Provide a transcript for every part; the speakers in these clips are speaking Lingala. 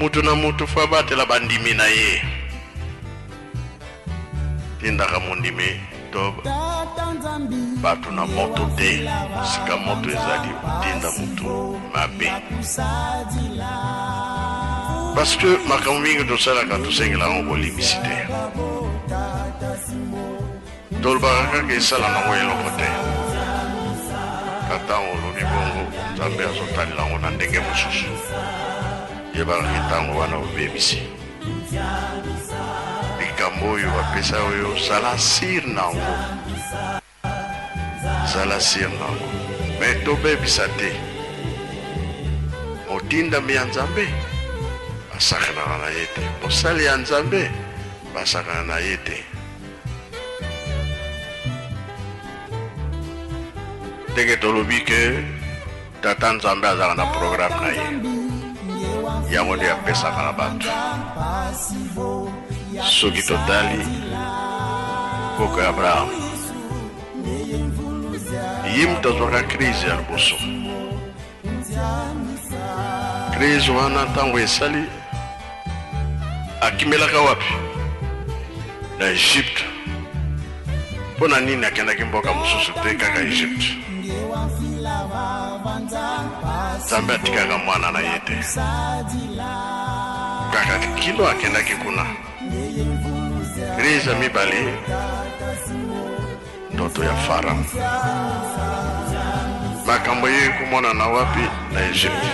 mutu na mutu fo abatela bandimi na ye tindaka mondimi to bato na moto te sika moto ezali kotinda mutu mabe parce que makambo mingi tosalaka tosengela yango bolimbisi te tolobaka kaka esala nango eloko te katango olobi bongo nzambe azotalela yango na ndenge mosusu yebaka ntango wana obebisi likambo oyo bapesa oyo sala sir nango me tobebisa te motindami ya nzambe basakanaka na ye te mosali ya nzambe basakana na ye te ndenge tolobi ke tata nzambe azaka na programe na ye yango nde apesaka na bato soki totali koko ya abrahamu ye mutu azwaka krize ya liboso krize wana ntango esali akimelaka wapi na Egypte mpo na nini akendaki mboka mosusu te kaka Egypte nzambe atikaka mwana na ye te kaka kilo akendaki kuna krize mibale ndoto ya Farao makambo ye kumonana wapi na Egypte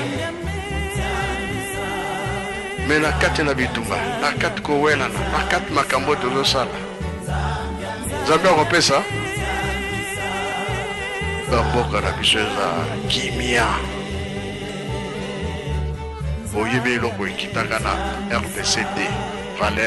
me na kati na bitumba na kati kowelana na kati makambo tozosala nzambe akopesa bamboka na biso eza kimia oyebi eloko ekitaka na RDC te valeur